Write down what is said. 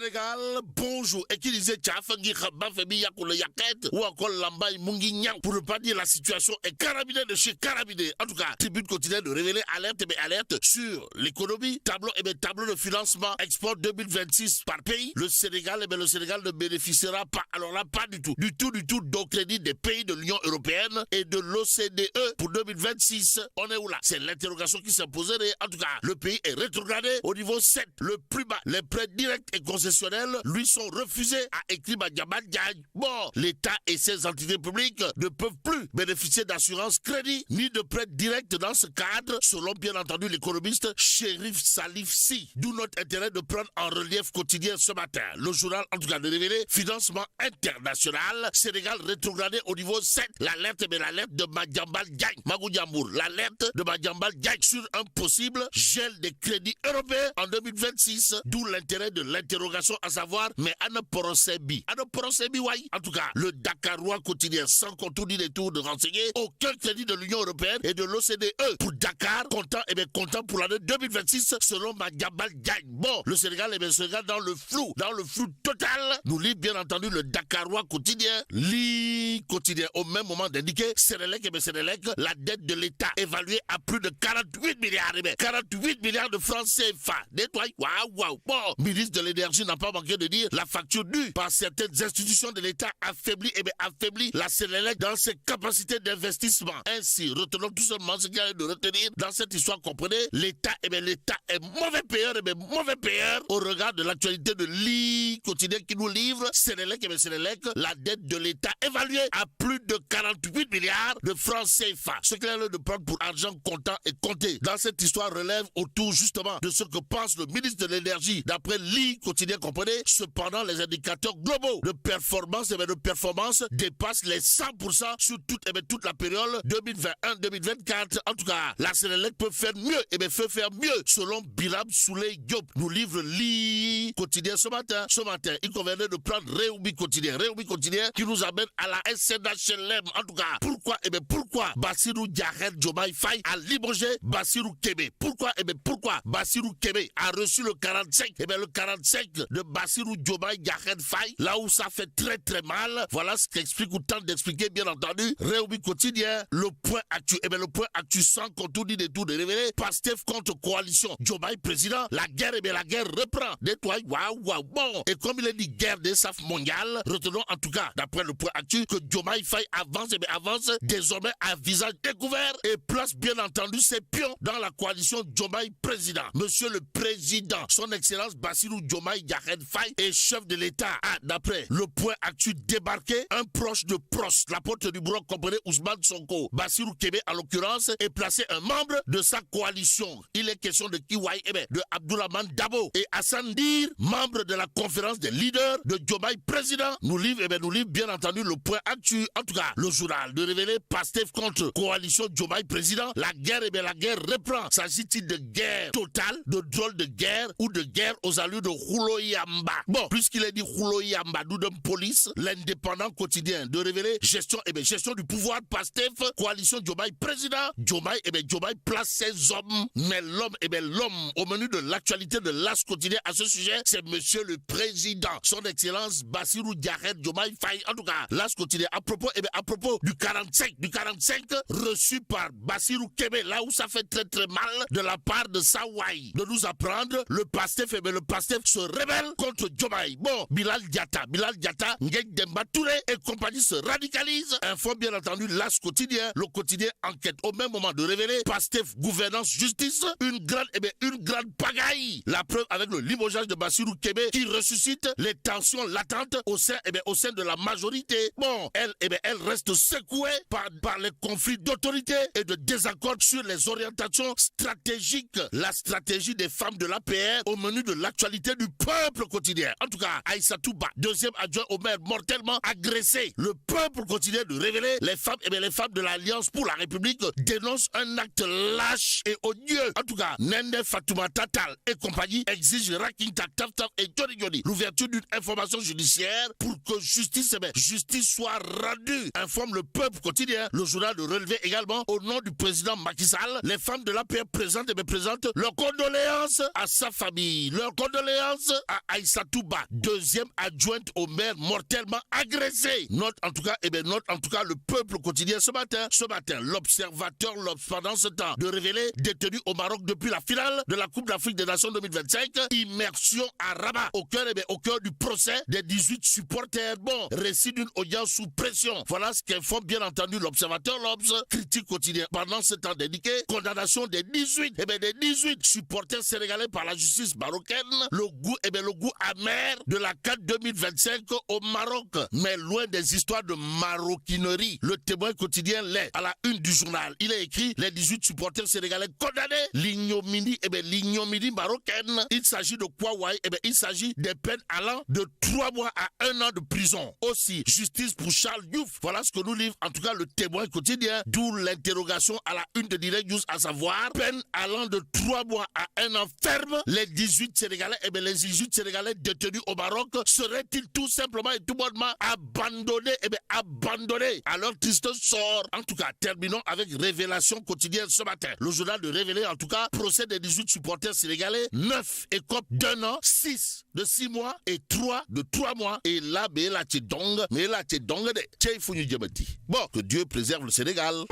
Sénégal, bonjour. Et qui disait Tchafangi Khabafebi Yakoule Yaket ou encore Lambaye Munginyang, pour ne pas dire la situation est carabinée de chez carabinée. En tout cas, Tribune continue de révéler alerte sur l'économie, tableau de financement export 2026 par pays. Le Sénégal, le Sénégal ne bénéficiera pas, alors là, pas du tout d'au crédit des pays de l'Union européenne et de l'OCDE pour 2026. On est où là? C'est l'interrogation qui s'est posée. En tout cas, le pays est rétrogradé au niveau 7, le plus bas. Les prêts directs et concessionnels lui sont refusés, a écrit Madiambal Diagne. Bon, l'État et ses entités publiques ne peuvent plus bénéficier d'assurance crédit ni de prêts directs dans ce cadre, selon bien entendu l'économiste Chérif Salif Si. D'où notre intérêt de prendre en relief quotidien ce matin. Le journal, en tout cas, de révéler financement international, Sénégal rétrogradé au niveau 7. L'alerte de Madiambal Diagne, Magou Diambour, l'alerte de Madiambal Diagne sur un possible gel des crédits européens en 2026. D'où l'intérêt de l'interrogation, à savoir, mais Anna Porosebi, ouais. En tout cas, le Dakarois quotidien, sans contour ni détour de renseigner, aucun crédit de l'Union européenne et de l'OCDE pour Dakar, content pour l'année 2026, selon Madiambal Diagne. Bon, le Sénégal, le Sénégal dans le flou total. Nous lit bien entendu le Dakarois quotidien, au même moment d'indiquer, Sénélec, la dette de l'État évaluée à plus de 48 milliards, 48 milliards de francs CFA. Nettoie, waouh. Bon, ministre de l'énergie n'a pas manqué de dire la facture due par certaines institutions de l'État affaiblit la Sénélec dans ses capacités d'investissement. Ainsi, retenons tout simplement ce qu'il y a de retenir dans cette histoire, comprenez, l'État est mauvais payeur au regard de l'actualité de quotidien qui nous livre Sénélec, la dette de l'État évaluée à plus de 48 milliards de francs CFA. Ce qu'il y a de prendre pour argent comptant et compté dans cette histoire relève autour justement de ce que pense le ministre de l'énergie. D'après quotidien, comprenez, cependant les indicateurs globaux de performance dépassent les 100% sur toute la période 2021-2024. En tout cas, la Sénélec peut faire mieux, selon Biram Souley Diop. Nous livre quotidien ce matin. Il convenait de prendre Réumi quotidien qui nous amène à la SNHLM. En tout cas, pourquoi Bassirou Diakhed Diomaye Faye a limogé Bassirou Kébé? Pourquoi Bassirou Kébé a reçu le 45? Le 45 de Bassirou Diomaye Diakhed Faye, là où ça fait très très mal. Voilà ce qu'explique ou tente d'expliquer bien entendu Réumi quotidien. Le point actu sans contour ni détour de révéler Pastef contre coalition Diomaye président. La guerre reprend. Nettoie, waouh. Bon, et comme il est dit guerre des SAF mondiale, retenons en tout cas d'après le point actu que Diomaye Faye avance désormais à visage découvert et place bien entendu ses pions dans la coalition Diomaye président. Monsieur le président, son excellence Bassirou Diomaye Diakhed Faye est chef de l'État. D'après le point actu débarqué, un proche de Prost, l'apôtre du Broc, comprenez Ousmane Sonko, Bassirou Kébé en l'occurrence, est placé un membre de sa coalition. Il est question de Kiwai de Abdourahmane Dabo et Hassan Dir, membre de la conférence des leaders de Diomaye président. Nous livre bien entendu le point actu. En tout cas, le journal de révéler Pastef contre coalition Diomaye président. La guerre reprend. S'agit-il de guerre totale, de drôle de guerre ou de guerre aux allures de Roulo Yamba? Bon, puisqu'il est dit Roulo Yamba, nous de police, l'indépendant quotidien de révéler gestion du pouvoir Pastef, coalition Diomaye président. Diomaye place ses hommes, mais l'homme au menu de l'actualité de l'As quotidien à ce sujet, c'est monsieur le président, son excellence Bassirou Diakhed Diomaye Faye. En tout cas, l'As quotidien à propos du 45 reçu par Bassirou Kébé, là où ça fait très très mal de la part de Sawai, de nous apprendre le Pastef se rebelle contre Diomaye. Bon, Bilal Diatta, Nguyen Demba Touré et compagnie se radicalise. Info bien entendu l'As quotidien, le quotidien enquête au même moment de révéler Pastef gouvernance justice, une grande pagaille. La preuve avec le limogeage de Bassirou Kébé qui ressuscite les tensions latentes au sein de la majorité. Bon, elle reste secouée par les conflits d'autorité et de désaccord sur les orientations stratégiques. La stratégie des femmes de l'APR au menu de l'actualité du peuple quotidien. En tout cas, Aïssatou Ba, deuxième adjoint au maire, mortellement agressé. Le peuple continue de révéler les femmes de l'Alliance pour la République dénoncent un acte lâche et odieux. En tout cas, Nende Fatoumata Tal et compagnie exigent Raking Taf et Johnny l'ouverture d'une information judiciaire pour que justice soit rendue. Informe le peuple quotidien. Le journal de relever également au nom du président Macky Sall, les femmes de l'APR présentent leurs condoléances à sa famille, leurs condoléances à à Aïssa Touba, deuxième adjointe au maire mortellement agressée. Note en tout cas, le peuple quotidien ce matin, l'observateur pendant ce temps de révéler détenu au Maroc depuis la finale de la Coupe d'Afrique des Nations 2025, immersion à Rabat, au cœur du procès des 18 supporters. Bon, récit d'une audience sous pression. Voilà ce qu'informe bien entendu l'observateur, critique quotidien. Pendant ce temps dédié, condamnation des 18 supporters sénégalais par la justice marocaine. Le goût amer de la CAN 2025 au Maroc. Mais loin des histoires de maroquinerie, le Témoin quotidien l'est. À la une du journal, il est écrit les 18 supporters sénégalais condamnés. L'ignominie marocaine. Il s'agit de quoi, il s'agit des peines allant de 3 mois à 1 an de prison. Aussi, justice pour Charles Diouf. Voilà ce que nous livre en tout cas le Témoin quotidien. D'où l'interrogation à la une de Direct News, à savoir peine allant de 3 mois à 1 an ferme. Les 18 Sénégalais détenus au Maroc seraient-ils tout simplement et tout bonnement abandonnés à leur triste sort? En tout cas, terminons avec Révélation quotidienne ce matin. Le journal de Révélé, en tout cas, procès des 18 supporters sénégalais, 9 écopes d'1 an, 6 de 6 mois et 3 de 3 mois. Et là, bon, que Dieu préserve le Sénégal.